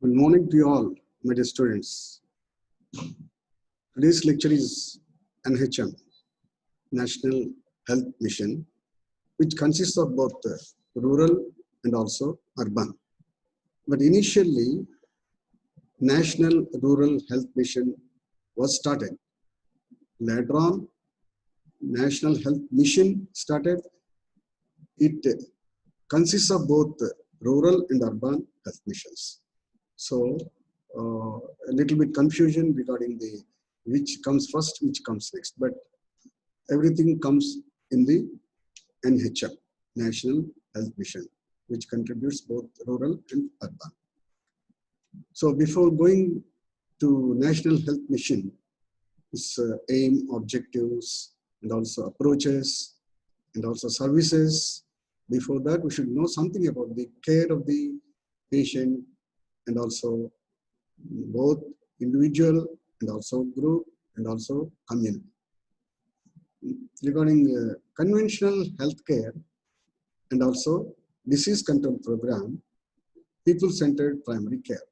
Good morning to you all, my dear students. Today's lecture is NHM, National Health Mission, which consists of both rural and also urban. But initially, National Rural Health Mission was started. Later on, National Health Mission started. It consists of both rural and urban health missions. So, a little bit confusion regarding the which comes first, which comes next, but everything comes in the NHM, National Health Mission, which contributes both rural and urban. So before going to National Health Mission, its aim, objectives, and also approaches, and also services. Before that, we should know something about the care of the patient and also both individual and also group and also community. Regarding conventional healthcare and also disease control program, people-centered primary care.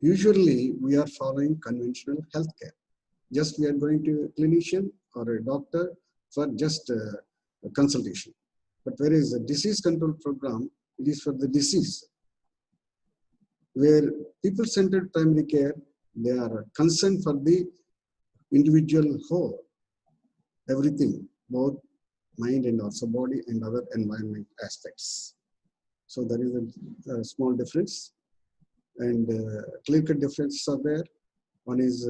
Usually, we are following conventional healthcare. Just we are going to a clinician or a doctor for just a consultation. But whereas a disease control program, it is for the disease. Where people-centered primary care, they are concerned for the individual whole, everything, both mind and also body and other environment aspects. So there is a small difference, and clear-cut differences are there. One is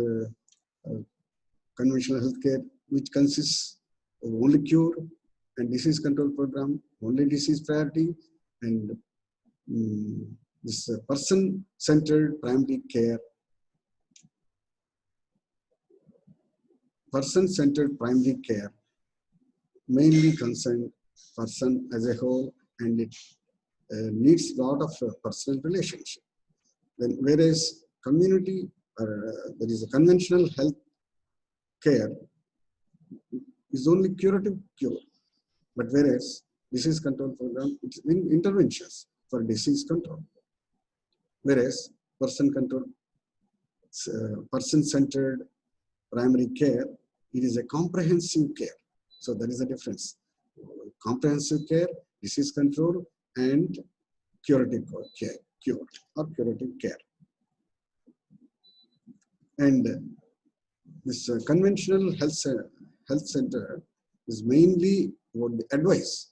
conventional healthcare, which consists of only cure, and disease control program, only disease priority, and this person-centered primary care. Person-centered primary care mainly concerned person as a whole, and it needs a lot of personal relationship. Then, whereas community, there is a conventional health care is only curative cure, but whereas disease control program, it's interventions for disease control. Whereas person-centered primary care, it is a comprehensive care. So there is a difference. Comprehensive care, disease control, and curative care, curative care. And this conventional health center is mainly about the advice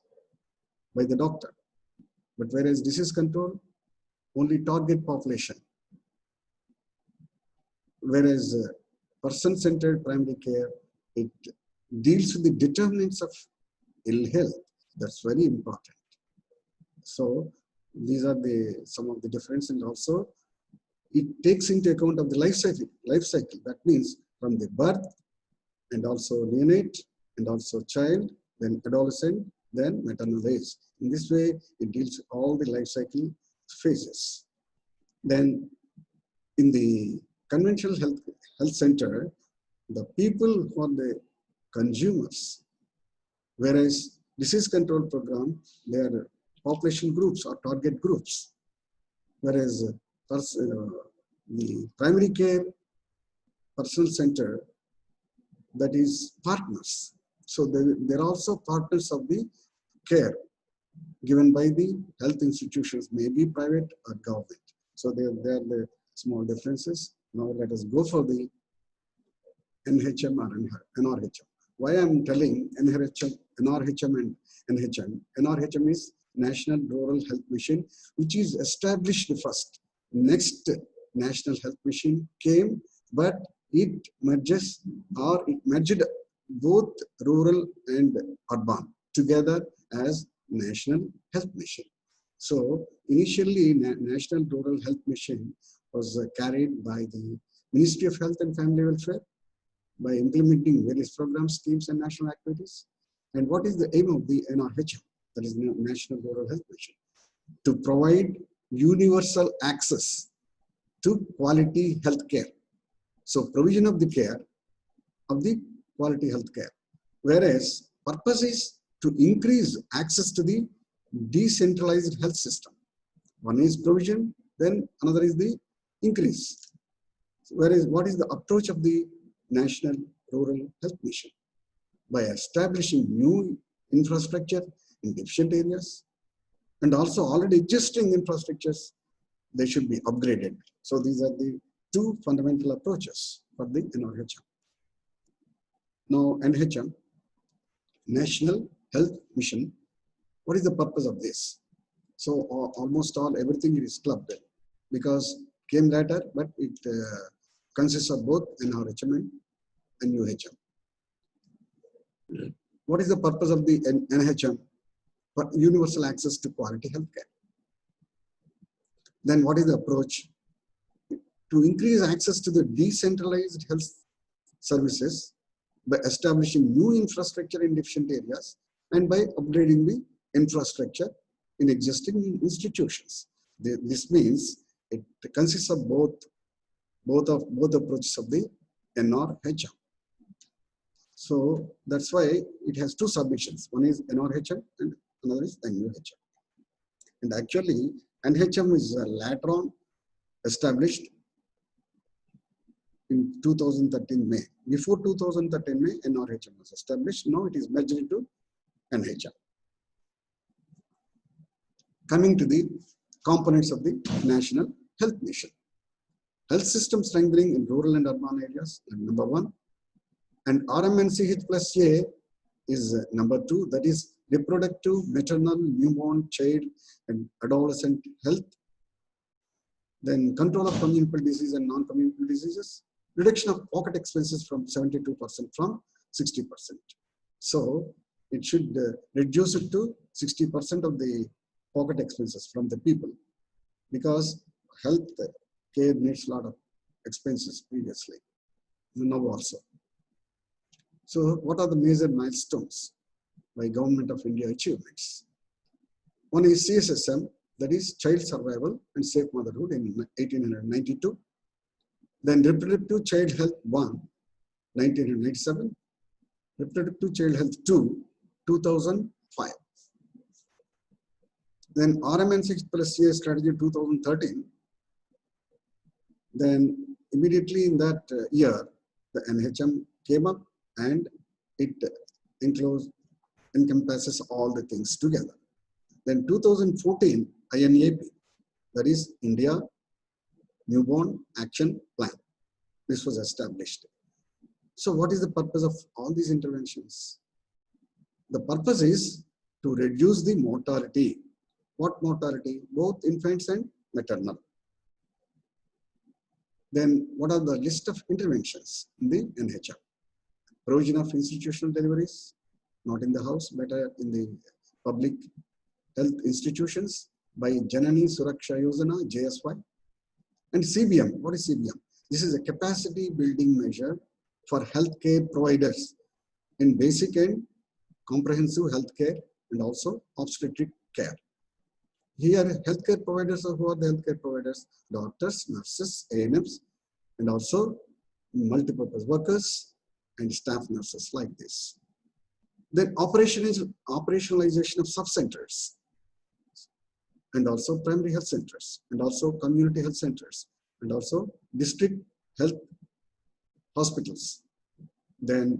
by the doctor. But whereas disease control, only target population. Whereas person-centered primary care, it deals with the determinants of ill health. That's very important. So these are some of the differences, and also it takes into account of the life cycle. That means from the birth and also neonate and also child, then adolescent, then maternal age. In this way, it deals with all the life cycle phases. Then in the conventional health center, the people who are the consumers, whereas disease control program, they are population groups or target groups, whereas the primary care personal center, that is partners. So they're also partners of the care given by the health institutions, maybe private or government. So there are the small differences. Now let us go for the NHM or NRHM. Why I'm telling NRHM and NHM? NRHM is National Rural Health Mission, which is established first. Next National Health Mission came, but it merged both rural and urban together as National Health Mission. So initially, National Rural Health Mission was carried by the Ministry of Health and Family Welfare by implementing various programs, schemes, and national activities. And what is the aim of the NRHM, that is National Rural Health Mission? To provide universal access to quality health care. So provision of the care of the quality health care. Whereas purpose is to increase access to the decentralized health system. One is provision, then another is the increase. Whereas what is the approach of the National Rural Health Mission? By establishing new infrastructure in deficient areas and also already existing infrastructures, they should be upgraded. So these are the two fundamental approaches for the NRHM. Now NHM, National Health Mission, what is the purpose of this? So almost everything is clubbed because came later, but it consists of both NRHM and UHM. What is the purpose of the NHM? For universal access to quality healthcare. Then what is the approach? To increase access to the decentralized health services by establishing new infrastructure in deficient areas and by upgrading the infrastructure in existing institutions. This means it consists of both approaches of the NRHM. So that's why it has two submissions. One is NRHM and another is NUHM. And actually, NHM is later on established in 2013 May. Before 2013 May, NRHM was established. Now it is merged into NHM. Coming to the components of the National Health Mission. Health system strengthening in rural and urban areas, number one. And RMNCH plus A is number two, that is reproductive, maternal, newborn, child, and adolescent health. Then control of communicable disease and non-communicable diseases. Reduction of pocket expenses from 72% from 60%. So it should reduce it to 60% of the pocket expenses from the people, because health care needs a lot of expenses previously, now also. So what are the major milestones by Government of India achievements? One is CSSM, that is Child Survival and Safe Motherhood in 1892. Then Reproductive Child Health 1, 1997. Reproductive Child Health 2, 2005. Then RMN6 plus CA strategy 2013. Then immediately in that year, the NHM came up and it encompasses all the things together. Then 2014 INAP, that is India Newborn Action Plan. This was established. So what is the purpose of all these interventions? The purpose is to reduce the mortality. What mortality? Both infants and maternal. Then what are the list of interventions in the NHM? Provision of institutional deliveries, not in the house, but in the public health institutions by Janani Suraksha Yojana, JSY. And CBM, what is CBM? This is a capacity building measure for healthcare providers in basic and comprehensive healthcare and also obstetric care. Here, healthcare providers are who are the healthcare providers? Doctors, nurses, ANMs, and also multipurpose workers and staff nurses like this. Then operationalization of sub-centers and also primary health centers and also community health centers and also district health hospitals. Then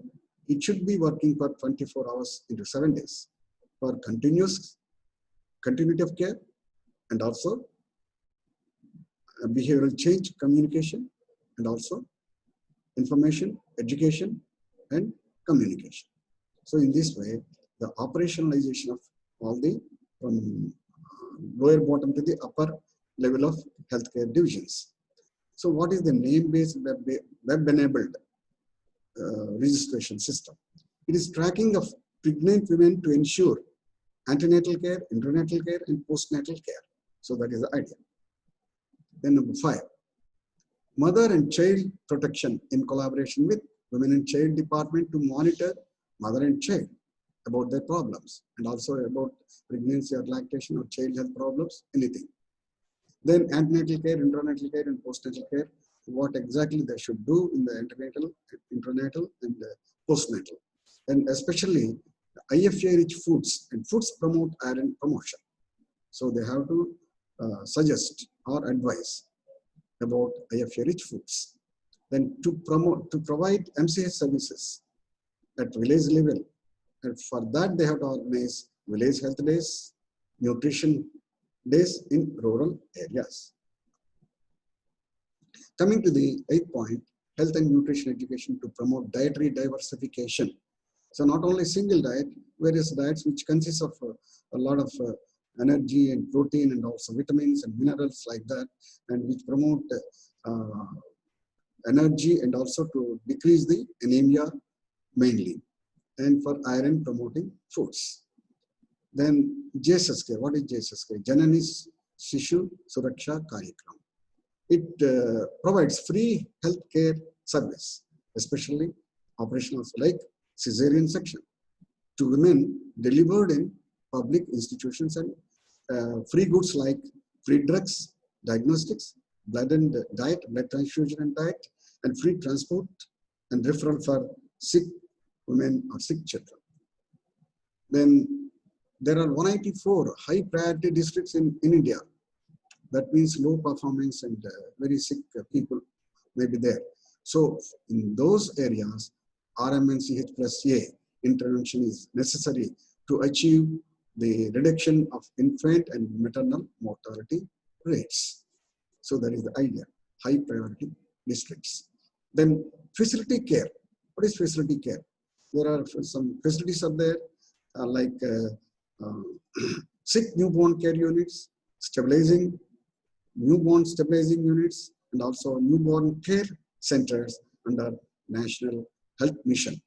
it should be working for 24 hours into 7 days for continuity of care and also behavioral change communication and also information, education, and communication. So in this way, the operationalization of all the from lower bottom to the upper level of healthcare divisions. So what is the name-based web-enabled registration system? It is tracking of pregnant women to ensure antenatal care, prenatal care, and postnatal care. So that is the idea. Then number 5, mother and child protection in collaboration with Women and Child Department to monitor mother and child about their problems and also about pregnancy or lactation or child health problems, anything. Then antenatal care, intranatal care, and postnatal care, what exactly they should do in the antenatal, intranatal, and postnatal. And especially IFA-rich foods, and foods promote iron promotion. So they have to suggest or advise about IFA-rich foods. Then to provide MCH services at village level, and for that they have to organize village health days, nutrition days in rural areas. Coming to the 8th point, health and nutrition education to promote dietary diversification. So not only single diet, various diets which consist of a lot of energy and protein and also vitamins and minerals like that, and which promote energy and also to decrease the anemia mainly, and for iron promoting foods. Then JSSK, what is JSSK? Janani Shishu Suraksha Karyakram. It provides free healthcare service, especially operational like cesarean section to women delivered in public institutions, and free goods like free drugs, diagnostics, blood and diet, blood transfusion and diet, and free transport and referral for sick women or sick children. Then there are 184 high priority districts in India. That means low performance and very sick people may be there. So in those areas, RMNCH plus A intervention is necessary to achieve the reduction of infant and maternal mortality rates. So that is the idea, high priority districts. Then facility care. What is facility care? There are some facilities are there like sick newborn care units, newborn stabilizing units, and also newborn care centers under National Health Mission.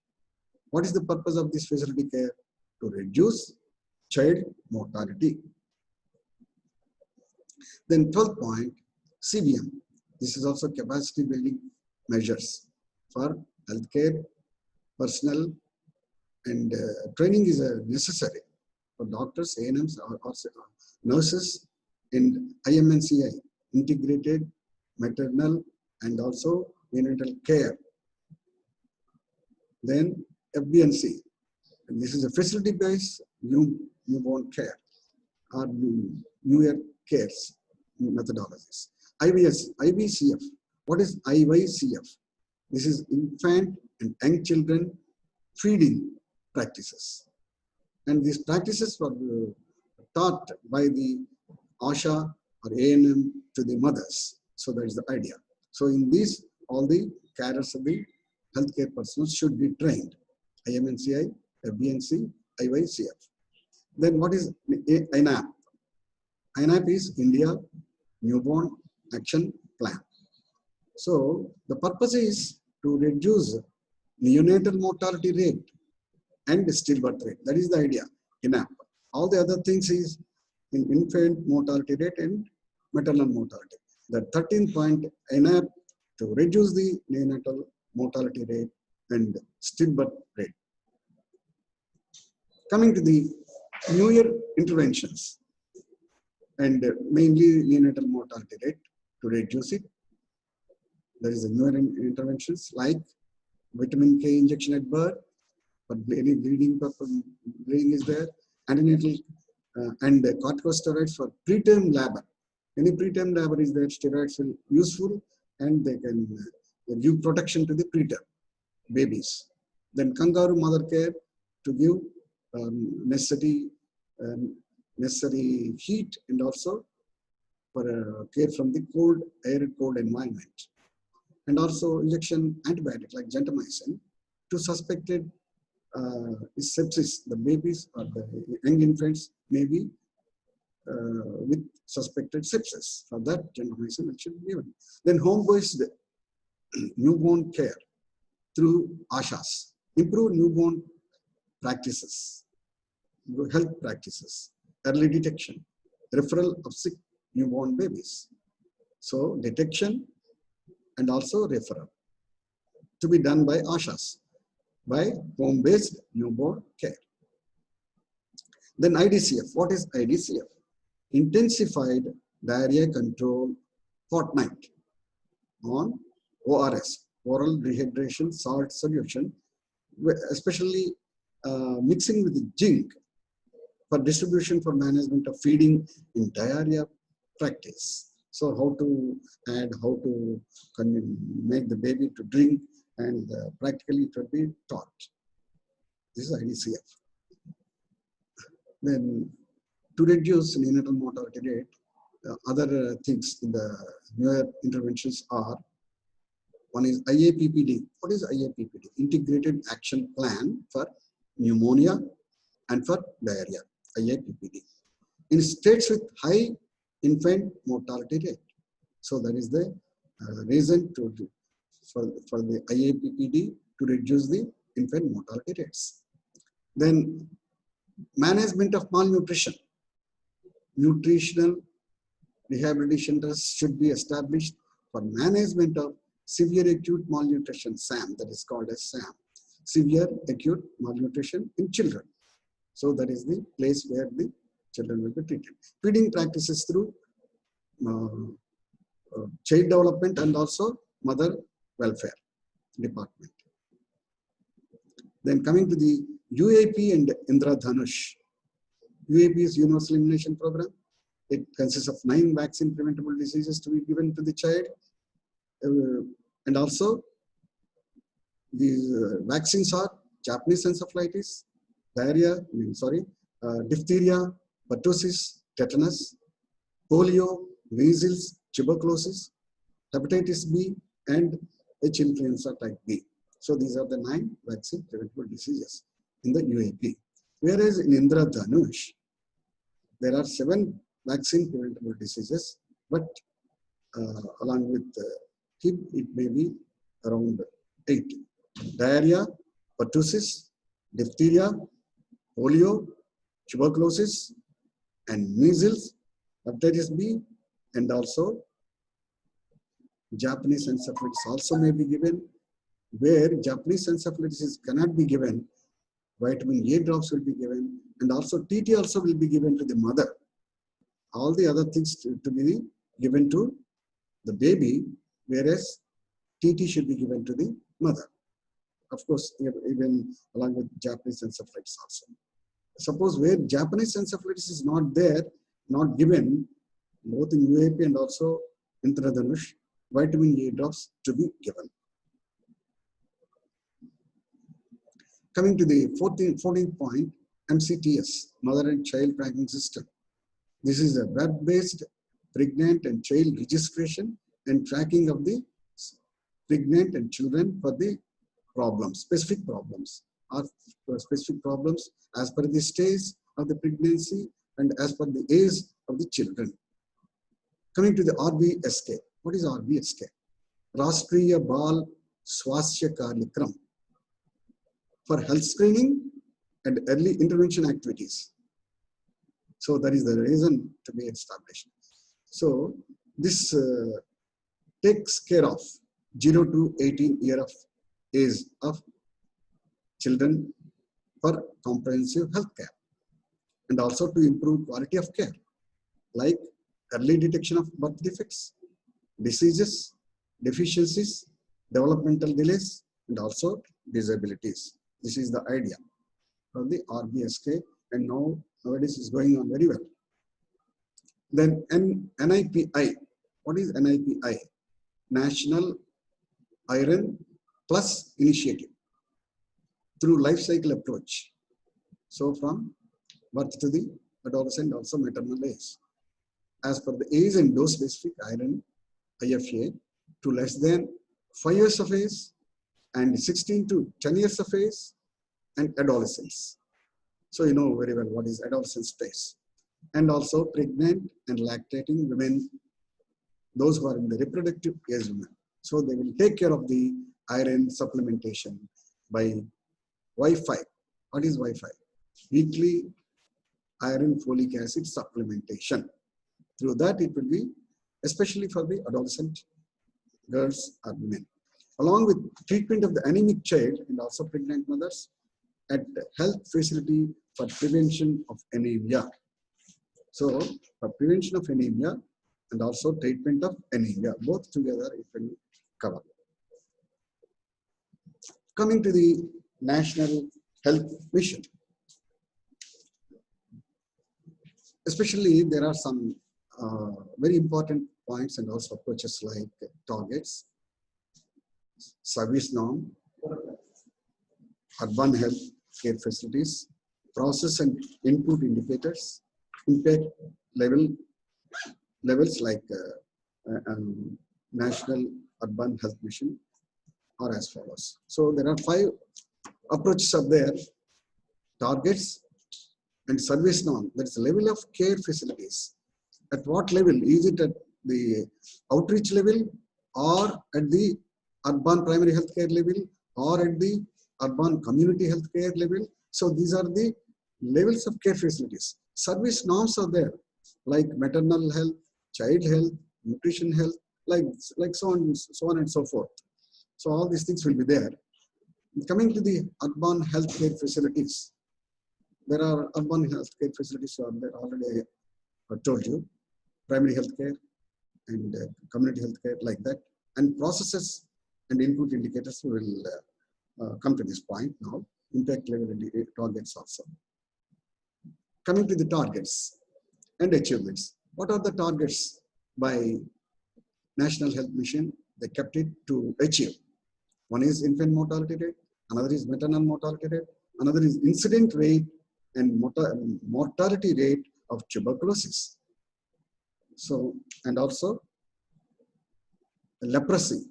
What is the purpose of this facility care? To reduce child mortality. Then 12th point, CBM. This is also capacity building measures for healthcare personnel, and training is necessary for doctors, ANMs, or nurses in IMNCI, integrated maternal and also neonatal care. Then FBNC, and this is a facility-based newborn care or newer cares methodologies. IVCF. What is IVCF? This is infant and young children feeding practices. And these practices were taught by the ASHA or ANM to the mothers. So that is the idea. So in this, all the carers of the healthcare personnel should be trained. IMNCI, FBNC, IYCF. Then what is INAP? INAP is India Newborn Action Plan. So the purpose is to reduce neonatal mortality rate and stillbirth rate. That is the idea, INAP. All the other things is in infant mortality rate and maternal mortality. The 13th point, INAP, to reduce the neonatal mortality rate and stillbirth rate. Coming to the newer interventions, and mainly neonatal mortality rate to reduce it. There is a newer interventions like vitamin K injection at birth, but any bleeding is there, antenatal and corticosteroids for preterm labor. Any preterm labor is there, steroids are useful and they can give protection to the preterm babies. Then kangaroo mother care to give necessary heat and also for care from the arid cold environment. And also injection antibiotic like gentamicin to suspected sepsis. The babies or the young infants may be with suspected sepsis. For that, gentamicin should be given. Then home-based newborn care through ASHAs, improve newborn practices, health practices, early detection, referral of sick newborn babies. So detection and also referral to be done by ASHAs, by home-based newborn care. Then IDCF. What is IDCF? Intensified Diarrhea Control Fortnight on ORS, oral rehydration salt solution, especially mixing with zinc for distribution for management of feeding in diarrhea practice. So how to add, how to make the baby to drink, and practically it will be taught. This is IDCF. Then to reduce neonatal mortality rate, other things in the newer interventions are, one is IAPPD. What is IAPPD? Integrated Action Plan for Pneumonia and for Diarrhea, IAPPD. In states with high infant mortality rate. So that is the reason for the IAPPD to reduce the infant mortality rates. Then management of malnutrition. Nutritional rehabilitation trusts should be established for management of severe acute malnutrition, SAM, that is called as SAM, severe acute malnutrition in children. So that is the place where the children will be treated. Feeding practices through child development and also mother welfare department. Then coming to the UAP and Indradhanush. UAP is Universal Immunization Program. It consists of 9 vaccine preventable diseases to be given to the child. And also, these vaccines are Japanese encephalitis, diphtheria, pertussis, tetanus, polio, measles, tuberculosis, hepatitis B, and H. influenza type B. So these are the 9 vaccine preventable diseases in the UAP. Whereas in Indradhanush, there are 7 vaccine preventable diseases, but along with HIB, it may be around 8. Diarrhea, pertussis, diphtheria, polio, tuberculosis, and measles, hepatitis B, and also Japanese encephalitis also may be given. Where Japanese encephalitis cannot be given, vitamin A drops will be given, and also TT also will be given to the mother. All the other things to be given to the baby, whereas TT should be given to the mother. Of course, even along with Japanese encephalitis also. Suppose where Japanese encephalitis is not there, not given, both in UAP and also Indradhanush, vitamin A drops to be given. Coming to the 14th point, MCTS, Mother and Child Tracking System. This is a web-based pregnant and child registration and tracking of the pregnant and children for the problems, specific problems, or specific problems as per the stage of the pregnancy and as per the age of the children. Coming to the RBSK. What is RBSK? Rashtriya Bal Swasthya Karyakram, for health screening and early intervention activities. So that is the reason to be established. So this takes care of 0 to 18 years of age of children for comprehensive health care, and also to improve quality of care, like early detection of birth defects, diseases, deficiencies, developmental delays, and also disabilities. This is the idea of the RBSK, and nowadays is going on very well. Then NIPI. What is NIPI? National Iron Plus Initiative through life cycle approach. So from birth to the adolescent, also maternal age. As per the age and dose specific iron IFA to less than 5 years of age and 16 to 10 years of age and adolescents. So you know very well what is adolescent stage. And also pregnant and lactating women, those who are in the reproductive age women. So they will take care of the iron supplementation by Wi-Fi. What is Wi-Fi? Weekly iron folic acid supplementation. Through that it will be especially for the adolescent girls or women. Along with treatment of the anemic child and also pregnant mothers at health facility for prevention of anemia. So for prevention of anemia and also treatment of anemia, both together it will cover. Coming to the National Health Mission. Especially there are some very important points and also approaches like targets, service norm, urban health care facilities, process and input indicators, impact levels like National Urban Health Mission are as follows. So there are 5 approaches are there: targets and service norm. That is the level of care facilities. At what level? Is it at the outreach level, or at the urban primary healthcare level, or at the urban community healthcare level? So these are the levels of care facilities. Service norms are there, like maternal health, child health, nutrition health, like so on and so forth. So all these things will be there. Coming to the urban healthcare facilities, there are urban healthcare facilities are there already. I told you, primary healthcare and community healthcare, like that, and processes and input indicators will come to this point now. Impact level targets also. Coming to the targets and achievements. What are the targets by National Health Mission? They kept it to achieve. One is infant mortality rate, another is maternal mortality rate, another is incident rate and mortality rate of tuberculosis. So, and also leprosy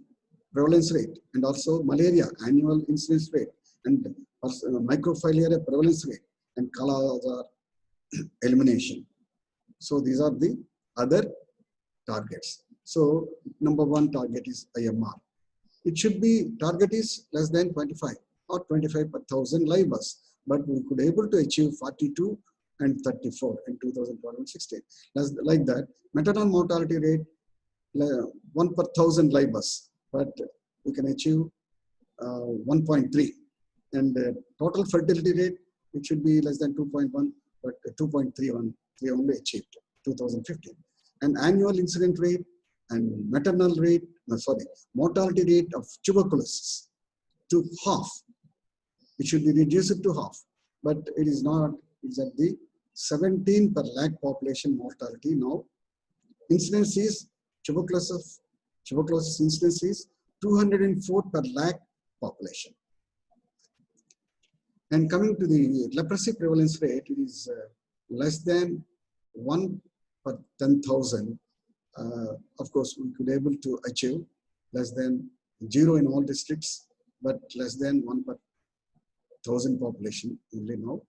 prevalence rate, and also malaria annual incidence rate, and microfilaria prevalence rate, and Kala-Azar elimination. So these are the other targets. So number 1 target is IMR. It should be, target is less than 25 or 25 per 1,000 live births, but we could able to achieve 42 and 34 in 2012 and 16. Like that, maternal mortality rate 1 per 1,000 live births, but we can achieve 1.3, and total fertility rate, it should be less than 2.1, but 2.31 we only achieved 2015. And annual incident rate and maternal rate, mortality rate of tuberculosis to half. It should be reduced to half, but it is not. It's at the 17 per lakh population mortality now. Incidence is tuberculosis incidence is 204 per lakh population. And coming to the leprosy prevalence rate, it is less than 1 per 10,000. Of course, we could able to achieve less than 0 in all districts, but less than 1 per 1,000 population only now.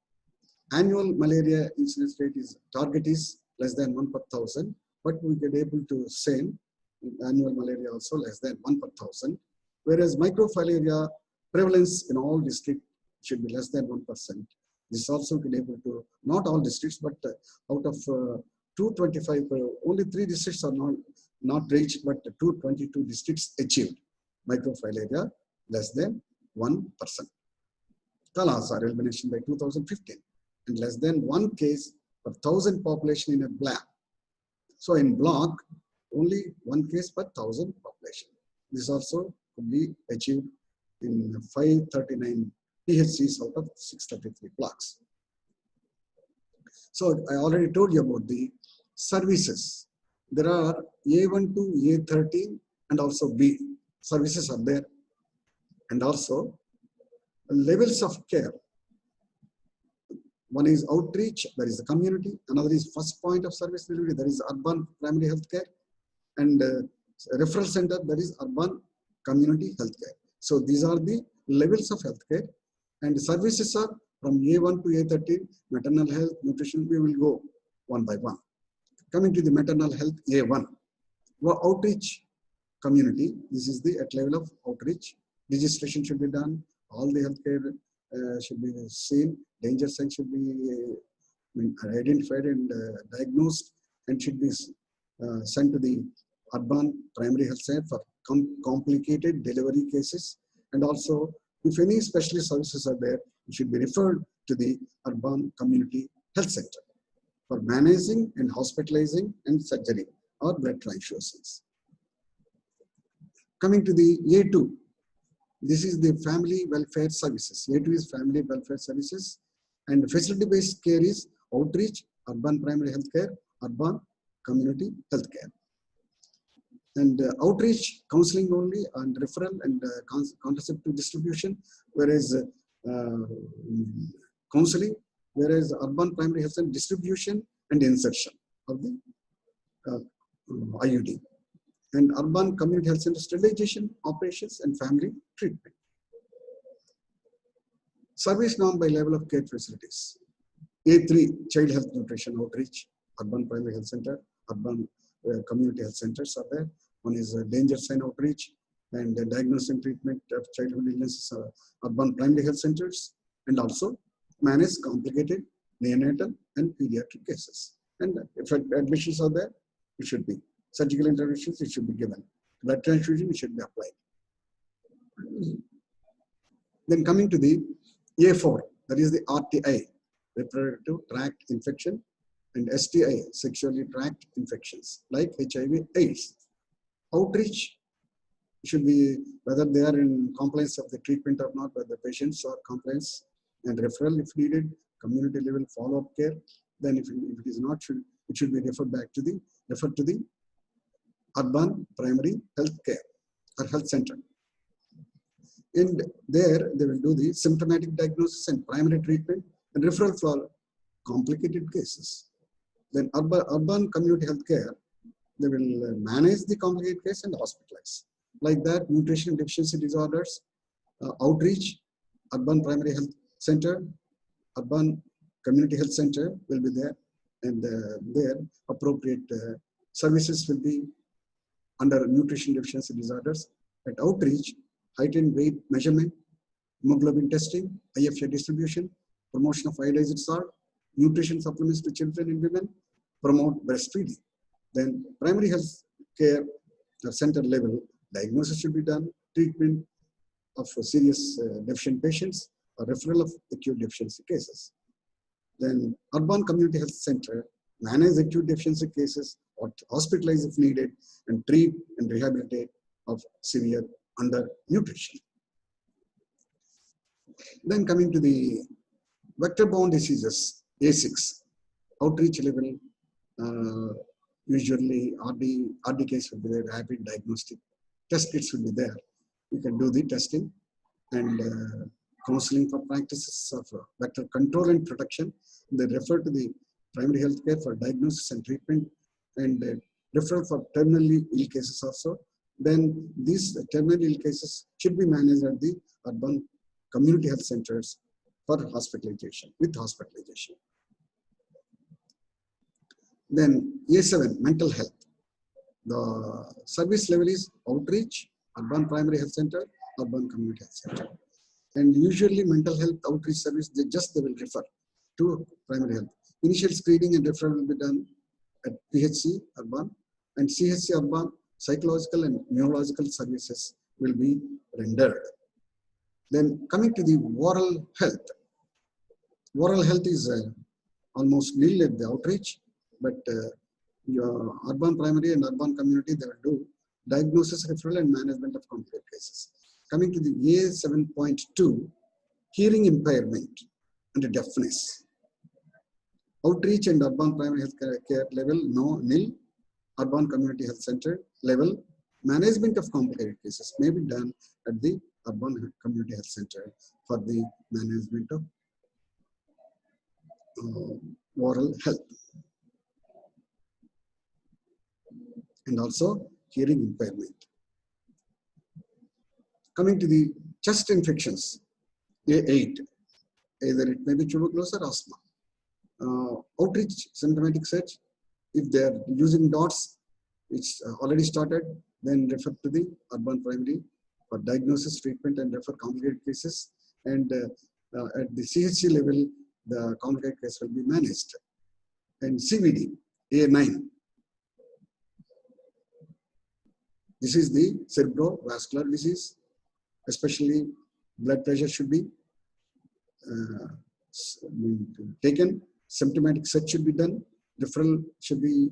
Annual malaria incidence rate is, target is less than 1 per 1,000, but we get able to same annual malaria also less than 1 per 1,000, whereas microfilaria prevalence in all districts should be less than 1%. This also can able to, not all districts, but out of 225, only 3 districts are not reached, but 222 districts achieved microfilaria less than 1%. Kala-Azar elimination by 2015, and less than 1 case per 1,000 population in a block. So in block, only 1 case per 1,000 population. This also could be achieved in 539 PHCs out of 633 blocks. So I already told you about the services. There are A1 to A13 and also B. Services are there. And also levels of care. One is outreach, that is the community. Another is first point of service delivery, that is urban primary health care. And referral center, that is urban community health care. So these are the levels of healthcare. And services are from A1 to A13, maternal health, nutrition, we will go one by one. Coming to the maternal health, A1. Outreach community, this is the at level of outreach. Registration should be done. All the healthcare should be seen. Danger signs should be identified and diagnosed, and should be sent to the urban primary health center for complicated delivery cases. And also, if any specialist services are there, it should be referred to the urban community health center for managing and hospitalizing and surgery or blood transfusions. Coming to the A2, this is the family welfare services. A2 is family welfare services, and facility-based care is outreach, urban primary health care, urban community health care. And outreach, counseling only, and referral and contraceptive distribution, whereas counseling, whereas urban primary health center distribution and insertion of the IUD, and urban community health center sterilization operations and family treatment. Service norm by level of care facilities. A3, child health nutrition outreach, urban primary health center, urban community health centers are there. One is danger sign outreach and diagnosis and treatment of childhood illnesses, urban primary health centers, and also manage complicated neonatal and pediatric cases. And if admissions are there, it should be. Surgical interventions, it should be given. Blood transfusion, it should be applied. Then coming to the A4, that is the RTI, reproductive tract infection, and STI, sexually tract infections, like HIV, AIDS. Outreach should be whether they are in compliance of the treatment or not, whether the patients are compliance, and referral if needed, community level follow-up care. Then if it is not, it should be referred to the urban primary health care or health center. And there they will do the symptomatic diagnosis and primary treatment and referral for complicated cases. Then urban community health care, they will manage the complicated case and hospitalize. Like that, nutrition deficiency disorders, outreach, urban primary health center, urban community health center will be there, and there appropriate services will be under nutrition deficiency disorders. At outreach, height and weight measurement, hemoglobin testing, IFA distribution, promotion of iodized salt, nutrition supplements to children and women, promote breastfeeding. Then primary health care center level, diagnosis should be done, treatment of serious deficient patients, or referral of acute deficiency cases. Then urban community health center, manage acute deficiency cases or hospitalize if needed, and treat and rehabilitate of severe undernutrition. Then coming to the vector-borne diseases, A6, outreach level, usually RD case will be there, rapid diagnostic test kits will be there. You can do the testing, and counseling for practices of vector control and protection. They refer to the primary health care for diagnosis and treatment, and referral for terminally ill cases also. Then these terminally ill cases should be managed at the urban community health centers for hospitalization, with hospitalization. Then A7, mental health. The service level is outreach, urban primary health center, urban community health center. And usually mental health outreach service, they will refer to primary health. Initial screening and referral will be done at PHC, urban, and CHC, urban. Psychological and neurological services will be rendered. Then coming to the oral health. Oral health is almost nil at the outreach, but your urban primary and urban community, they will do diagnosis, referral, and management of complicated cases. Coming to the A7.2, hearing impairment and deafness. Outreach and urban primary health care level, nil. Urban community health center level, management of complicated cases may be done at the urban community health center for the management of oral health. And also hearing impairment. Coming to the chest infections, A8, either it may be tuberculosis or asthma. Outreach symptomatic search, if they are using DOTS, it's already started, then refer to the urban primary for diagnosis, treatment, and refer complicated cases. And at the CHC level, the complicated case will be managed. And CVD, A9. This is the cerebrovascular disease, especially blood pressure should be taken, symptomatic search should be done, referral should be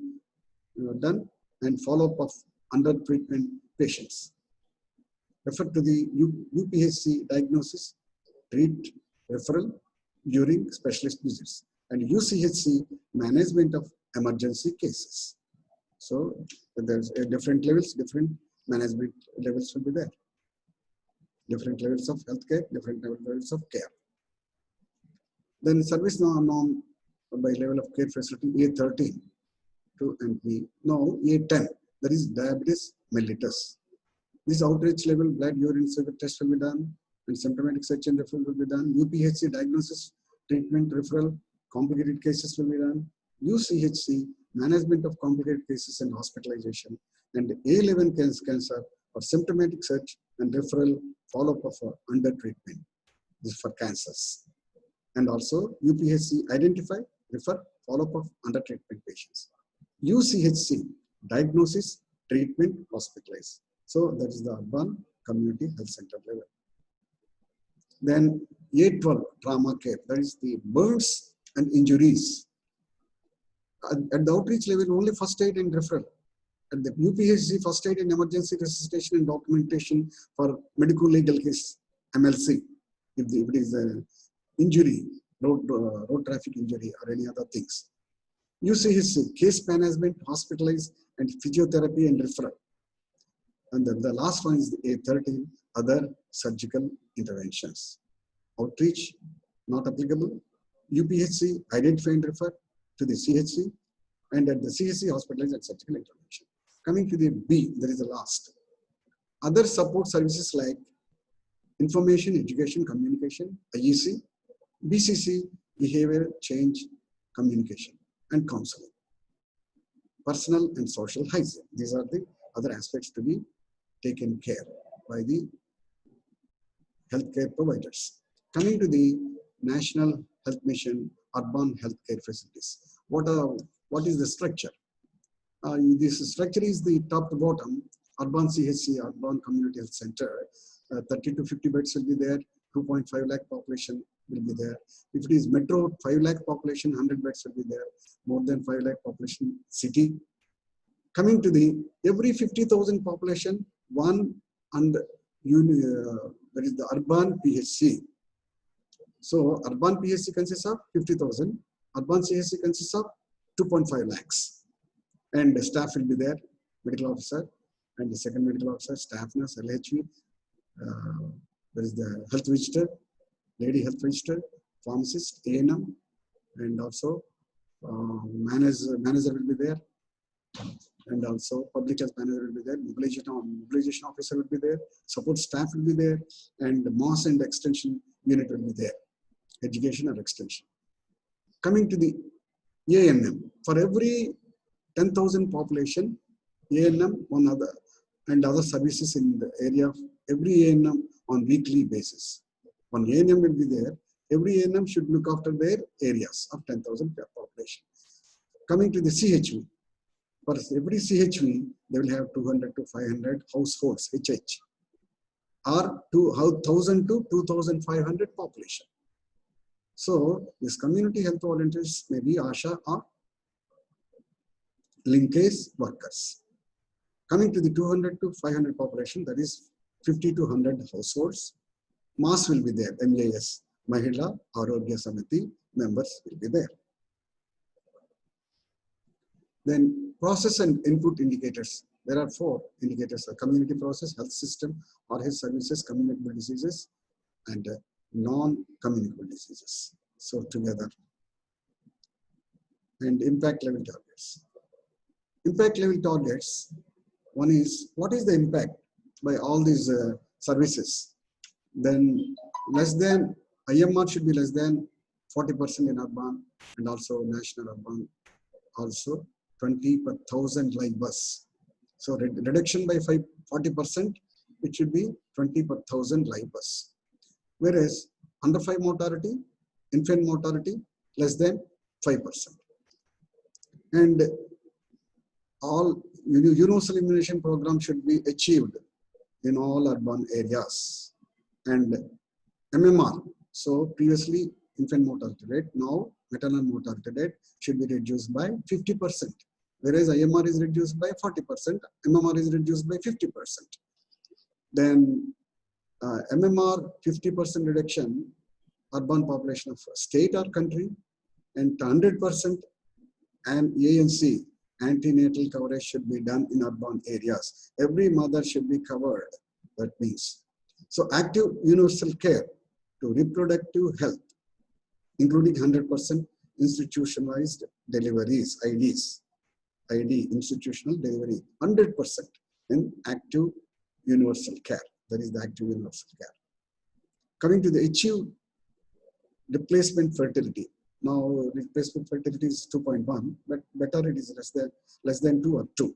done, and follow-up of under treatment patients. Refer to the UPHC diagnosis, treat, referral during specialist visits, and UCHC management of emergency cases. So there's different levels, different management levels will be there. Different levels of healthcare, different levels of care. Then service norm by level of care facility A13 to MP. Now A10, that is diabetes mellitus. This outreach level blood urine sugar test will be done, and symptomatic search and referral will be done. UPHC diagnosis, treatment, referral, complicated cases will be done. UCHC management of complicated cases and hospitalization, and A11 cancer or symptomatic search and referral follow-up of under treatment. This is for cancers. And also UPHC identify, refer, follow-up of under treatment patients. UCHC diagnosis, treatment, hospitalize. So that is the urban community health center level. Then A12 trauma care, that is the burns and injuries. At the outreach level, only first aid and referral. At the UPHC, first aid and emergency resuscitation and documentation for medical legal case, MLC, if it is an injury, road traffic injury or any other things. UCHC, case management, hospitalize, and physiotherapy and referral. And then the last one is the A13, other surgical interventions. Outreach, not applicable. UPHC, identify and refer to the CHC, and at the CHC, hospitalize and surgical intervention. Coming to the B, there is the last. Other support services like information, education, communication, IEC, BCC, behavior change, communication, and counseling. Personal and social hygiene. These are the other aspects to be taken care by the healthcare providers. Coming to the National Health Mission urban healthcare facilities. What is the structure? This structure is the top to bottom. Urban CHC, urban community health center, 30 to 50 beds will be there. 2.5 lakh population will be there. If it is metro, 5 lakh population, 100 beds will be there. More than 5 lakh population city. Coming to the every 50,000 population, one and that is the urban PHC. So urban PHC consists of 50,000. Urban CHC consists of 2.5 lakhs. And the staff will be there, medical officer and the second medical officer, staff nurse, LHV. There is the health visitor, lady health visitor, pharmacist, ANM, and also manager will be there. And also public health manager will be there, mobilization officer will be there, support staff will be there, and the MOS and extension unit will be there, education or extension. Coming to the ANM, for every 10,000 population, ANM, one other, and other services in the area of every ANM on weekly basis. One ANM will be there, every ANM should look after their areas of 10,000 population. Coming to the CHV, for every CHV, they will have 200 to 500 households, HH, or 1,000 to 2,500 population. So, these community health volunteers may be ASHA or linkage workers. Coming to the 200 to 500 population, that is 50 to 100 households, MAS will be there, MAS, Mahila Arogya Samiti members will be there. Then process and input indicators. There are 4 indicators: community process, health system, or health services, communicable diseases, and non-communicable diseases. So together. And impact level targets. Impact level targets, one is, what is the impact by all these services? Then less than, IMR should be less than 40% in urban, and also national urban, also 20 per 1,000 live bus. So reduction by 40%, it should be 20 per 1,000 live bus. Whereas under 5 mortality, infant mortality, less than 5%. And all universal immunization program should be achieved in all urban areas. And MMR, so previously infant mortality rate, now maternal mortality rate should be reduced by 50%. Whereas IMR is reduced by 40%, MMR is reduced by 50%. Then MMR 50% reduction, urban population of state or country, and 100% and ANC antenatal coverage should be done in urban areas. Every mother should be covered. That means, so active universal care to reproductive health, including 100% institutionalized deliveries, ID, institutional delivery, 100% in active universal care. That is the active universal care. Coming to the achieve replacement fertility. Now, replacement fertility is 2.1, but better it is less than 2 or 2.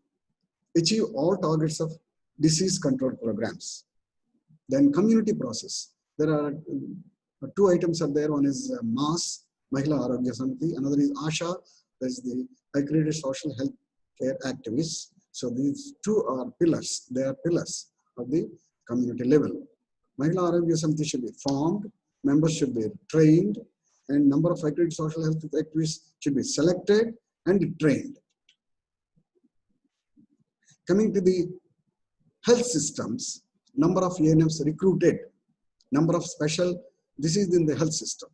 Achieve all targets of disease control programs. Then community process. There are 2 items are there. One is MAS, Mahila Arogya Samiti. Another is ASHA, that is the accredited social health care activists. So these 2 are pillars. They are pillars of the community level. Mahila Arogya Samiti should be formed, members should be trained, and number of accredited social health activists should be selected and trained. Coming to the health systems, number of ANMs recruited, number of special, this is in the health system.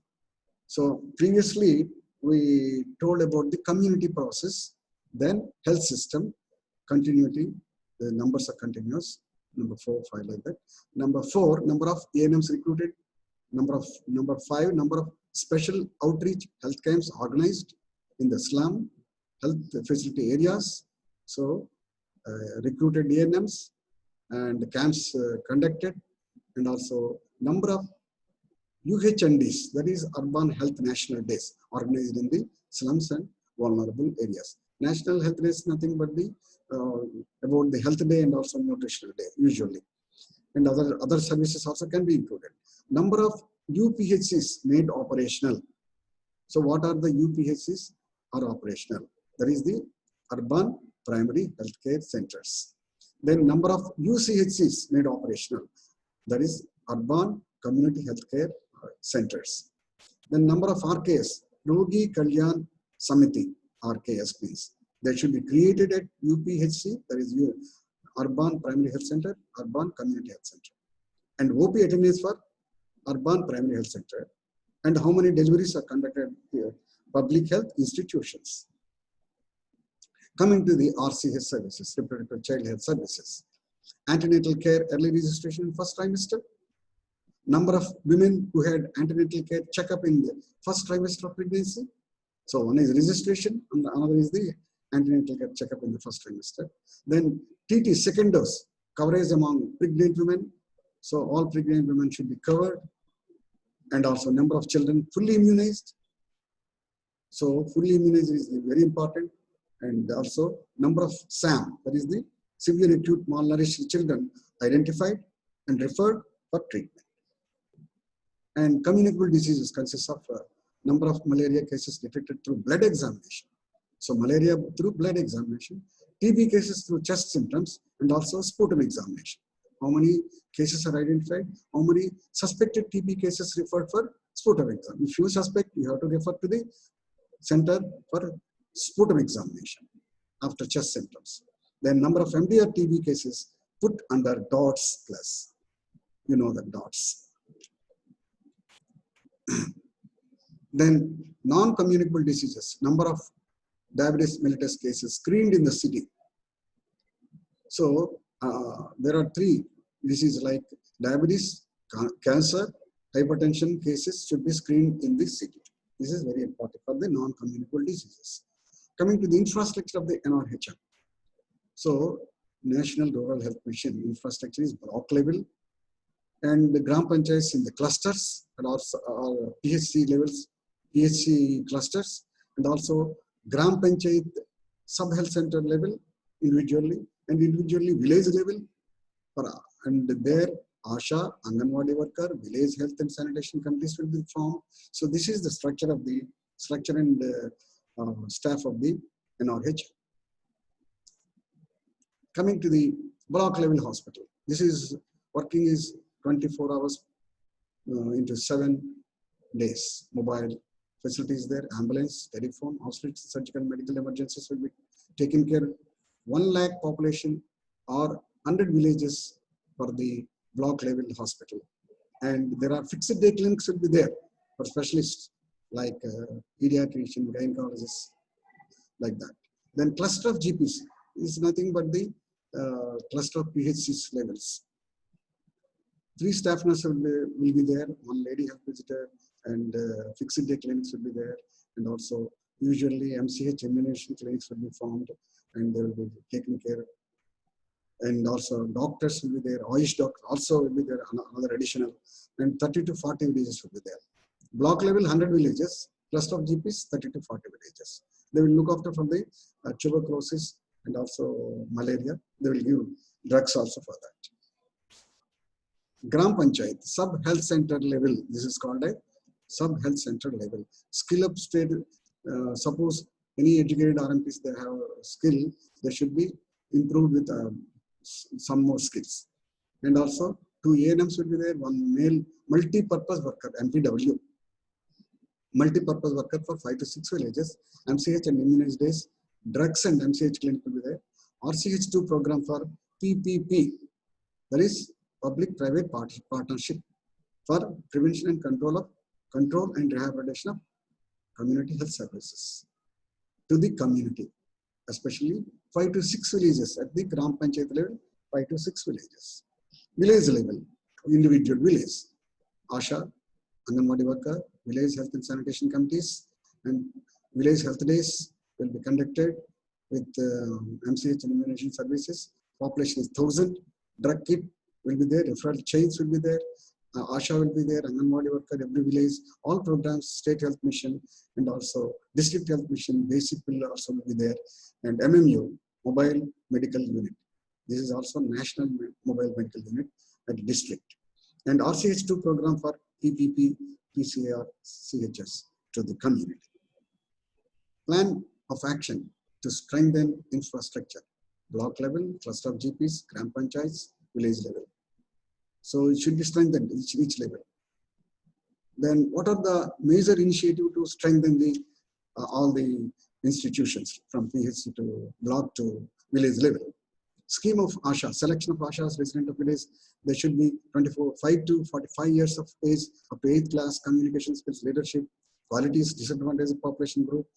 So previously we told about the community process, then health system, continuity, the numbers are continuous, number 4, 5 like that. Number 4, number of ANMs recruited, number 5, number of special outreach health camps organized in the slum, health facility areas. So recruited ANMs and camps conducted, and also number of UHNDs, that is Urban Health National Days, organized in the slums and vulnerable areas. National Health Day is nothing but the about the health day and also nutritional day usually, and other services also can be included. Number of UPHCs made operational. So what are the UPHCs are operational? That is the Urban Primary Healthcare Centers. Then number of UCHCs made operational. That is Urban Community Healthcare Centers. Then number of RKS, Rogi Kalyan Samiti, RKSPs. They should be created at UPHC, that is Urban Primary Health Center, Urban Community Health Center. And OP attendance for Urban Primary Health Center. And how many deliveries are conducted here? Public health institutions. Coming to the RCH services, reproductive child health services. Antenatal care, early registration in first trimester. Number of women who had antenatal care checkup in the first trimester of pregnancy. So one is registration and another is the antenatal care checkup in the first trimester. Then TT, second dose, coverage among pregnant women. So all pregnant women should be covered. And also number of children fully immunized. So fully immunized is very important. And also number of SAM, that is the severe acute malnourished children identified and referred for treatment. And communicable diseases consists of number of malaria cases detected through blood examination. So malaria through blood examination, TB cases through chest symptoms, and also sputum examination. How many cases are identified? How many suspected TB cases referred for sputum exam? If you suspect, you have to refer to the center for sputum examination after chest symptoms. Then number of MDR TB cases put under DOTS plus. You know the DOTS. Then non-communicable diseases, number of diabetes mellitus cases screened in the city. So there are 3 diseases like diabetes, cancer, hypertension cases should be screened in the city. This is very important for the non-communicable diseases. Coming to the infrastructure of the NRHM. So National Rural Health Mission infrastructure is block level, and the Gram Panchayats in the clusters and also PHC levels, PHC clusters, and also Gram Panchayat sub-health center level individually, and individually village level, and there ASHA, Anganwadi worker, village health and sanitation committees will be formed. So this is the structure of the and staff of the NRH. Coming to the block level hospital, this is working is 24 hours into 7 days. Mobile facilities there, ambulance, telephone, hospitals, surgical, medical emergencies will be taken care. 1 lakh population or 100 villages for the block level hospital. And there are fixed day clinics will be there for specialists like pediatrician, gynecologists, like that. Then cluster of GPs is nothing but the cluster of PHCs levels. 3 staff nurses will be there, 1 lady health visitor, and fixed day clinics will be there. And also usually MCH immunization clinics will be formed and they will be taken care. And also doctors will be there, Ayush doctor also will be there, another additional, and 30 to 40 villages will be there. Block level 100 villages, cluster of GPs 30 to 40 villages. They will look after from the tuberculosis and also malaria. They will give drugs also for that. Gram Panchayat, sub health center level. This is called a sub health center level. Skill up state. Suppose any educated RMPs they have a skill, they should be improved with some more skills. And also 2 ANMs will be there. 1 male multi-purpose worker MPW. Multi-purpose worker for 5 to 6 villages. MCH and immunized days. Drugs and MCH clinic will be there. RCH2 program for PPP. That is public-private partnership for prevention and control and rehabilitation of community health services to the community, especially 5 to 6 villages at the Gram Panchayat level, 5 to 6 villages. Village level, individual village, ASHA, Anganwadi worker, village health and sanitation committees, and village health days will be conducted with MCH and immunization services. Population is 1,000. Drug kit will be there, referral chains will be there, ASHA will be there, Anganwadi worker, every village, all programs, state health mission, and also district health mission, basic pill also will be there, and MMU, mobile medical unit. This is also national mobile medical unit at district. And RCH2 program for PPP, PCR, CHS to the community. Plan of action to strengthen infrastructure, block level, cluster of GPs, Gram Panchayats, village level. So it should be strengthened each level. Then what are the major initiatives to strengthen the all the institutions from PHC to block to village level? Scheme of ASHA, selection of ASHA's resident of village, they should be 5 to 45 years of age, up to 8th class, communication skills, leadership, qualities, disadvantaged population group,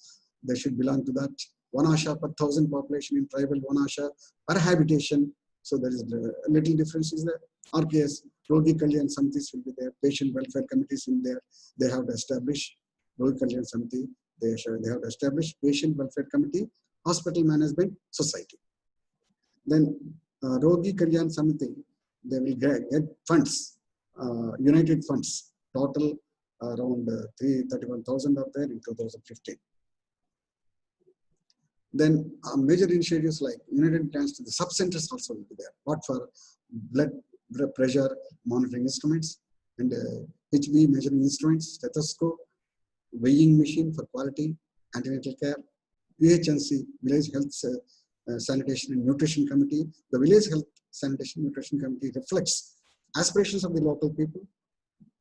they should belong to that. 1 ASHA per 1,000 population in tribal, 1 ASHA per habitation. So there is a little difference is there. RKS, Rogi Kalyan Samitis will be there, patient welfare committees in there. They have to establish Rogi Kalyan Samiti, they have to establish patient welfare committee, hospital management society. Then Rogi Kalyan Samiti, they will get funds, united funds, total around 31,000 are there in 2015. Then major initiatives like united plans to the sub-centers also will be there. What for blood pressure monitoring instruments and HB measuring instruments, stethoscope, weighing machine for quality, antenatal care, VHNC, Village Health Sanitation and Nutrition Committee. The Village Health Sanitation and Nutrition Committee reflects aspirations of the local people,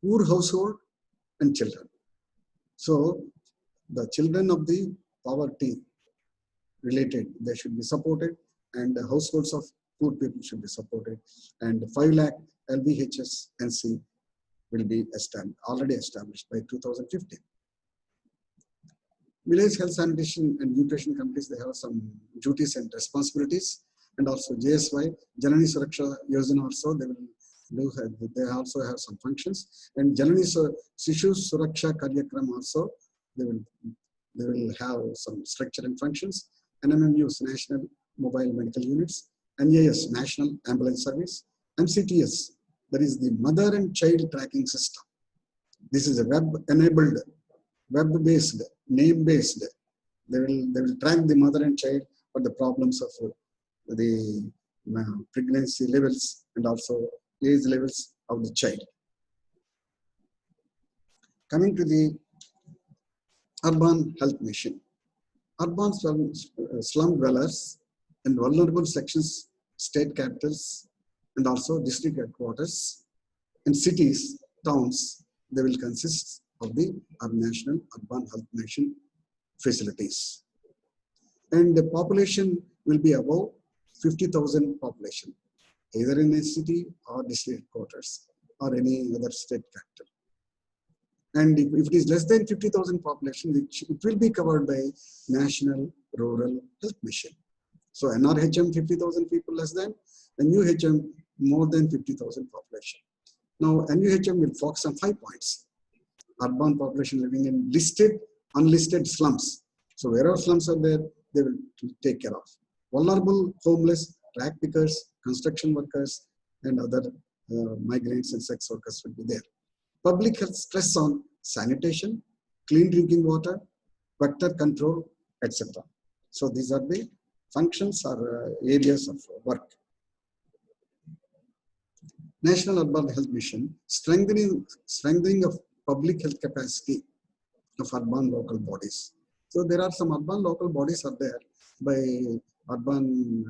poor household and children. So the children of the poverty related, they should be supported, and the households of poor people should be supported. And 5 lakh LVHS NC will be already established by 2015. Village health sanitation and nutrition committees, they have some duties and responsibilities, and also JSY, Janani Suraksha Yojana also, they also have some functions, and Janani Sishu Suraksha Karyakram also, they will have some structure and functions. NMMUs, National Mobile Medical Units, NAS, National Ambulance Service, MCTS, that is the Mother and Child Tracking System. This is a web-enabled, web-based, name-based. They will track the mother and child for the problems of the pregnancy levels and also age levels of the child. Coming to the urban health mission. Urban slum dwellers and vulnerable sections, state capitals, and also district headquarters, and cities, towns, they will consist of the national urban health mission facilities. And the population will be above 50,000 population, either in a city or district headquarters or any other state capital. And if it is less than 50,000 population, it will be covered by National Rural Health Mission. So NRHM 50,000 people less than, NUHM more than 50,000 population. Now NUHM will focus on 5 points. Urban population living in listed, unlisted slums. So wherever slums are there, they will take care of. Vulnerable, homeless, rag pickers, construction workers, and other migrants and sex workers will be there. Public health stress on sanitation, clean drinking water, vector control, etc. So these are the functions or areas of work. National Urban Health Mission, strengthening of public health capacity of urban local bodies. So there are some urban local bodies are there by urban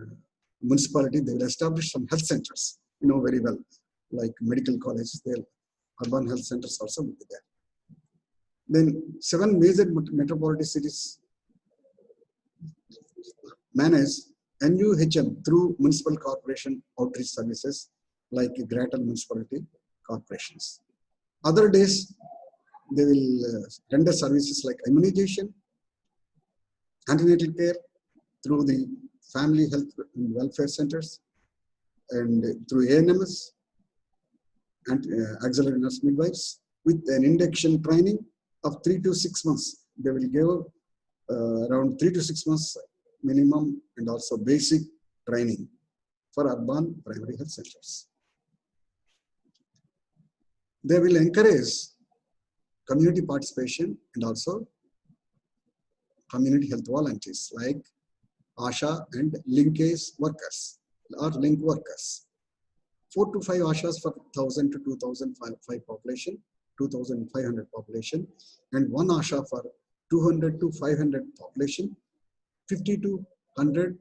municipality. They will establish some health centers, you know very well, like medical colleges. There, urban health centers also will be there. Then 7 major metropolitan cities manage NUHM through municipal corporation outreach services like greater municipality corporations. Other days, they will render services like immunization, antenatal care through the family health and welfare centers, and through ANMS and auxiliary nurse midwives with an induction training of 3 to 6 months. They will give around 3 to 6 months minimum and also basic training for urban primary health centers. They will encourage community participation and also community health volunteers like ASHA and linkage workers or link workers. 4 to 5 ASHAs for 1,000 to 2,005 population, 2,500 population, and 1 ASHA for 200 to 500 population, 50 to 100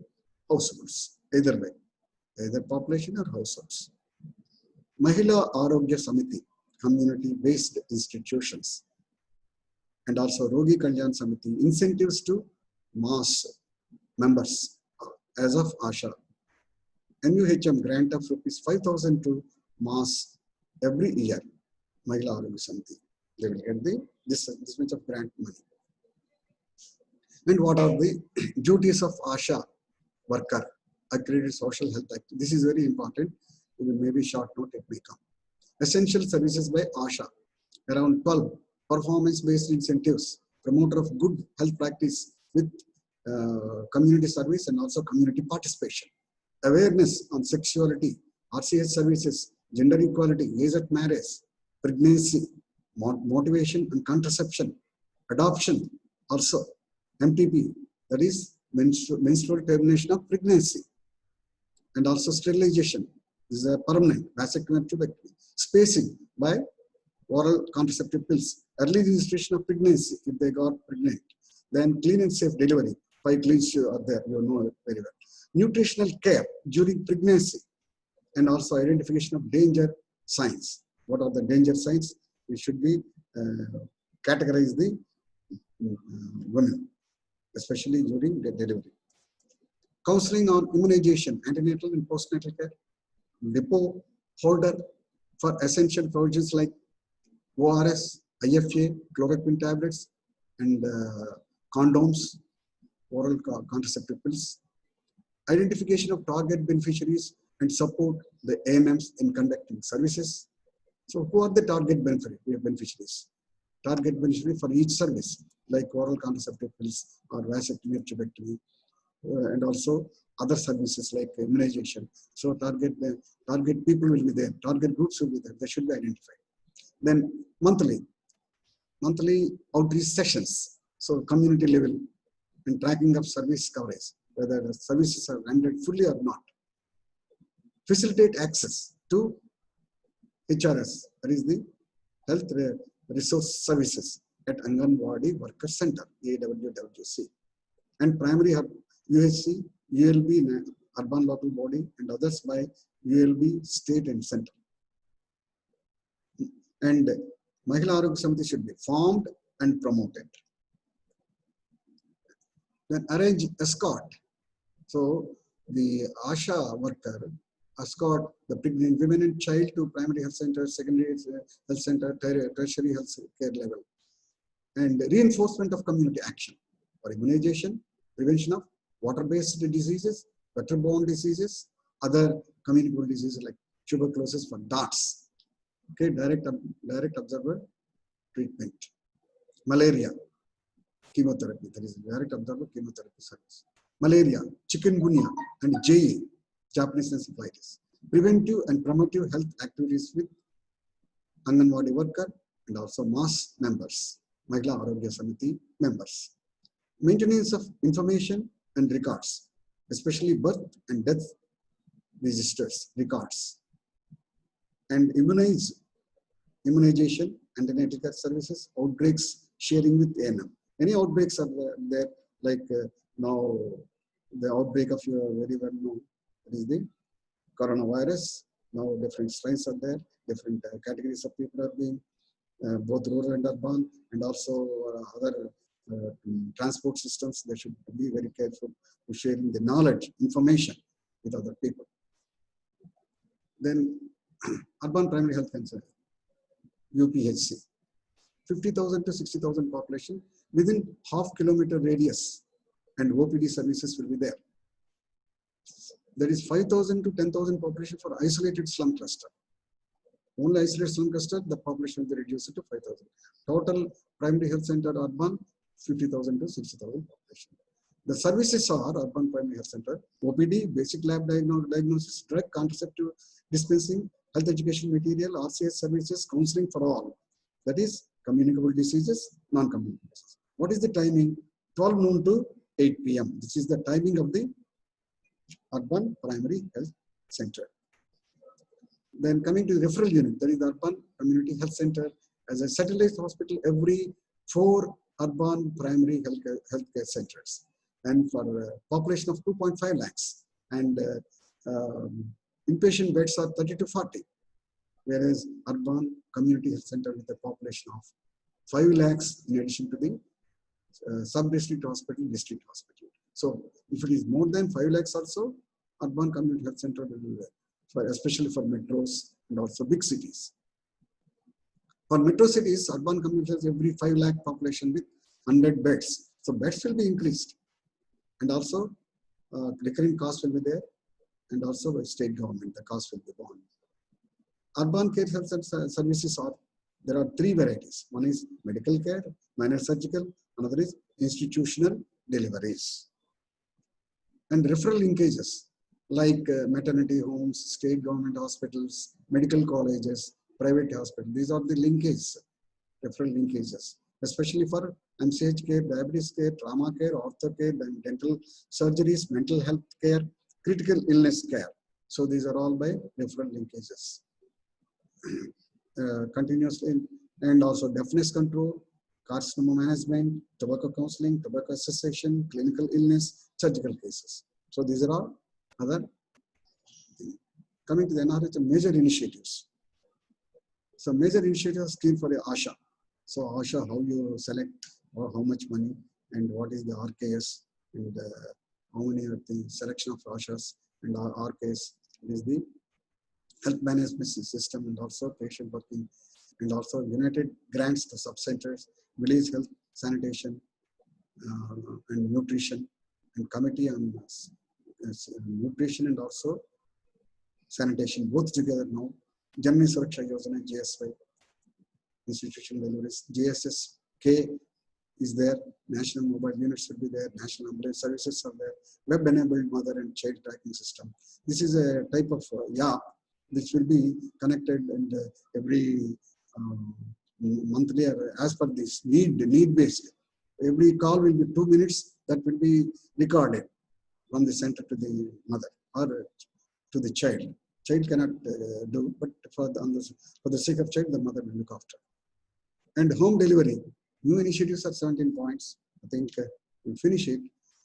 households, either way, either population or households. Mahila Arogya Samiti, community-based institutions, and also Rogi Kalyan Samiti, incentives to mass members as of ASHA. NUHM grant of ₹5,000 to mass every year. Mahila Arogya Samiti, they will get this much of grant money. And what are the duties of ASHA worker, accredited social health activity? This is very important. Maybe short note it may come. Essential services by ASHA, around 12 performance-based incentives, promoter of good health practice with community service and also community participation. Awareness on sexuality, RCH services, gender equality, age at marriage, pregnancy, motivation and contraception, adoption, also MTP, that is menstrual termination of pregnancy, and also sterilization. This is a permanent vasectomy and tubectomy. Spacing by oral contraceptive pills. Early registration of pregnancy if they got pregnant. Then clean and safe delivery. 5 cleans are there, you know it very well. Nutritional care during pregnancy, and also identification of danger signs. What are the danger signs? We should be categorize the women, especially during the delivery. Counseling on immunization, antenatal and postnatal care. Depot holder for essential provisions like ORS, IFA, chloroquine tablets, and condoms, oral contraceptive pills. Identification of target beneficiaries and support the AMMs in conducting services. So who are the target beneficiaries? Target beneficiary for each service, like oral contraceptive pills or vasectomy or tubectomy, and also other services like immunization. So target people will be there, target groups will be there, they should be identified. Then monthly outreach sessions, so community level and tracking of service coverage, whether the services are rendered fully or not. Facilitate access to HRS, that is the Health Resource Services at Anganwadi Worker Center, AWWC, and primary hub UHC, ULB, urban local body, and others by ULB state and center. And Mahila Arogya Samiti should be formed and promoted. Then arrange escort. So the ASHA worker escort the pregnant women and child to primary health center, secondary health center, tertiary health care level. And reinforcement of community action for immunization, prevention of water-based diseases, vector-borne diseases, other communicable diseases like tuberculosis for DARTs. Okay, direct observer treatment. Malaria, chemotherapy. There is direct observer chemotherapy service. Malaria, chikungunya, and JE, Japanese encephalitis. Preventive and promotive health activities with Anganwadi worker and also MAS members, Mahila Arogya Samiti members. Maintenance of information and records, especially birth and death registers, records. And immunization and antenatal services, outbreaks sharing with ANM. Any outbreaks are there, like now the outbreak of your very well known, that is the coronavirus. Now different strains are there, different categories of people are being, both rural and urban, and also other transport systems. They should be very careful to sharing the knowledge, information with other people. Then urban primary health concern, UPHC, 50,000 to 60,000 population within half-kilometer radius, and OPD services will be there. There is 5,000 to 10,000 population for isolated slum cluster. Only isolated slum cluster, the population will be reduced to 5,000. Total primary health center urban, 50,000 to 60,000 population. The services are urban primary health center, OPD, basic lab diagnosis, drug contraceptive dispensing, health education material, RCS services, counseling for all. That is communicable diseases, non-communicable diseases. What is the timing? 12 noon to 8 p.m. This is the timing of the urban primary health center. Then coming to the referral unit, that is the urban community health center as a satellite hospital every 4 urban primary healthcare centers, and for a population of 2.5 lakhs, and inpatient beds are 30 to 40, whereas urban community health center with a population of 5 lakhs in addition to the sub-district hospital, district hospital. So if it is more than 5 lakhs also, urban community health center will be there, especially for metros and also big cities. For metro cities, urban community has every 5 lakh population with 100 beds. So beds will be increased, and also recurring costs will be there, and also by state government, the cost will be borne. Urban care health services are, there are 3 varieties. One is medical care, minor surgical, another is institutional deliveries. And referral linkages like maternity homes, state government hospitals, medical colleges, private hospitals. These are the linkages, referral linkages, especially for MCH care, diabetes care, trauma care, ortho care, then dental surgeries, mental health care, critical illness care. So these are all by referral linkages. Continuously, and also deafness control, carcinoma management, tobacco counseling, tobacco cessation, clinical illness, surgical cases. So these are all other things. Coming to the NRH, major initiatives. So major initiatives scheme for the ASHA. So ASHA, how you select or how much money, and what is the RKS, and how many are the selection of ASHAs, and RKS is the health management system, and also patient working, and also united grants to sub-centers, village health, sanitation, and nutrition, and committee on nutrition and also sanitation, both together now. Janani Suraksha Yojana, GSY, institutional deliveries, JSSK is there, national mobile units will be there, national ambulance services are there, web-enabled mother and child tracking system. This is a type of app which will be connected, and every monthly or as per this need-based. Every call will be 2 minutes, that will be recorded from the center to the mother or to the child. Child cannot do, but for the sake of child, the mother will look after. And home delivery, new initiatives are 17 points. I think we'll finish it.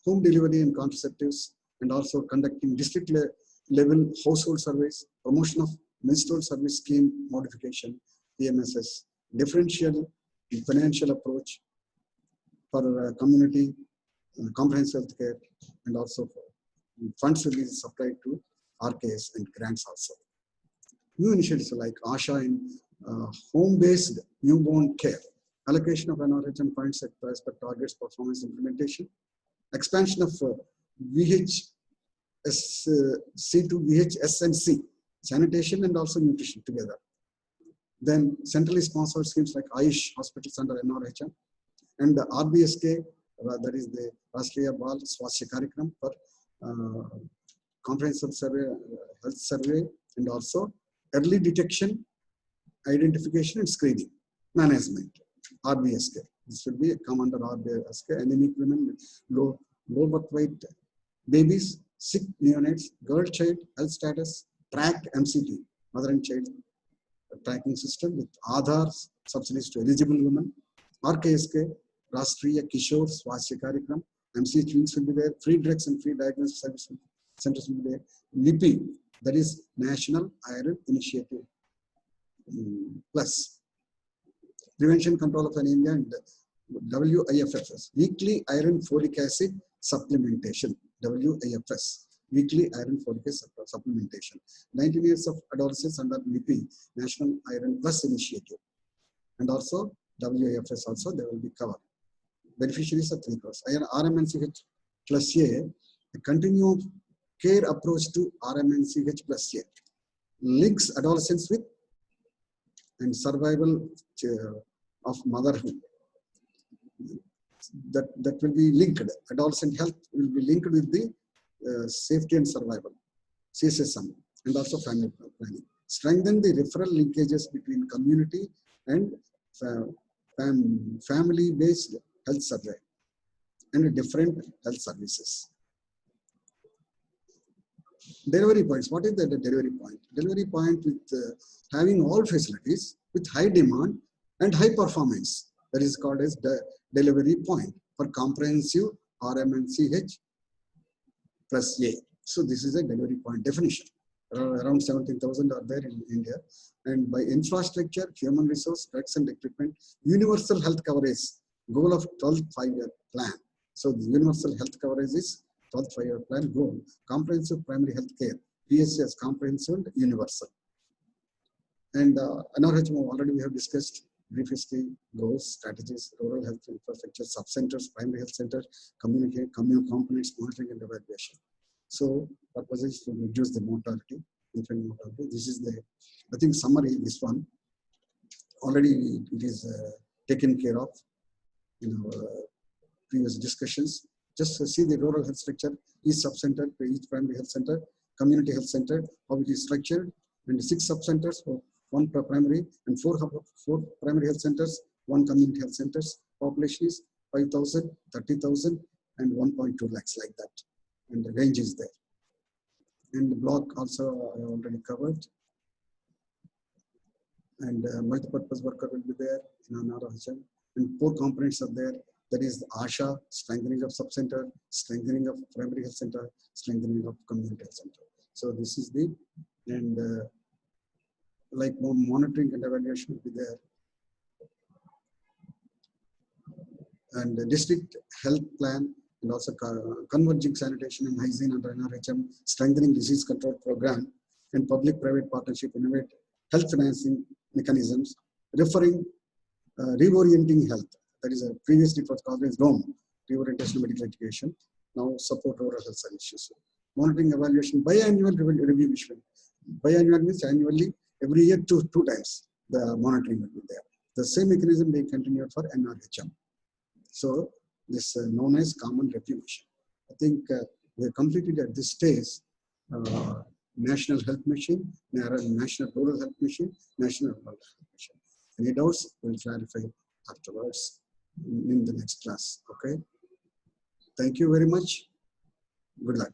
Home delivery and contraceptives, and also conducting district level household surveys, promotion of menstrual service scheme modification, PMSS, differential financial approach for community comprehensive health care, and also funds will be supplied to RKS, and grants also. New initiatives like ASHA in home-based newborn care, allocation of NRHM funds as per targets performance implementation, expansion of VHC to VHS and C, sanitation and also nutrition together. Then centrally sponsored schemes like Ayush hospitals under NRHM, and the RBSK, that is the Rashtriya Bal Swasthya Karyagram for comprehensive survey, health survey, and also early detection, identification, and screening management. RBSK. This will be come under RBSK. Anemic women, low birth weight babies, sick neonates, girl child health status, track MCT, mother and child tracking system with Aadhaar subsidies to eligible women. RKSK, Rashtriya Kishore Swasthya Karyagram, MCH wings will be there, free drugs and free diagnosis service centers will be there. NIPI, that is National Iron Initiative Plus. Prevention control of anemia and WIFS, weekly iron folic acid supplementation, WIFS, weekly iron folic acid supplementation. 19 years of adolescents under NIPI, National Iron Plus Initiative. And also WIFS also, they will be covered. Beneficiaries of 3 crores. RMNCH plus A, a continuum care approach to RMNCH plus A, links adolescents with and survival of motherhood. That will be linked. Adolescent health will be linked with the safety and survival, CSSM, and also family planning. Strengthen the referral linkages between community and family-based health survey and different health services. Delivery points. What is the delivery point? Delivery point with having all facilities with high demand and high performance. That is called as the delivery point for comprehensive RMNCH plus A. So this is a delivery point definition. Around 17,000 are there in India. And by infrastructure, human resource, drugs and equipment, universal health coverage, goal of 12th 5-year plan. So the universal health coverage is 12th 5-year plan goal. Comprehensive primary health care, PHCS, comprehensive and universal. And NRHM already we have discussed briefly goals, strategies, rural health infrastructure, sub-centers, primary health centers, community components, monitoring and evaluation. So purpose is to reduce the mortality, infant mortality. This is the, I think summary, this one. Already it is taken care of in our previous discussions. Just see the rural health structure, each sub-center, each primary health center, community health center, how it is structured, and 6 sub-centers, 1 per primary, and 4 primary health centers, 1 community health centers. Population is 5,000, 30,000, and 1.2 lakhs like that. And the range is there. And the block also I already covered. And multi-purpose worker will be there in NRHM. And 4 components are there. That is the ASHA, strengthening of sub-center, strengthening of primary health center, strengthening of community health center. So this is the, and like more monitoring and evaluation will be there. And the district health plan and also converging sanitation and hygiene under NRHM, strengthening disease control program, and public-private partnership, innovate health financing mechanisms, reorienting health. That is previously it was called as ROM, reorientation medical education. Now support rural health services. Monitoring evaluation, biannual review mission. Biannual means annually, every year two times the monitoring will be there. The same mechanism they continue for NRHM. So this known as common review mission. I think we have completed at this stage National Health Mission, National Rural Health Mission, National Rural Health Mission. Any doubts, we'll clarify afterwards in the next class. Okay. Thank you very much. Good luck.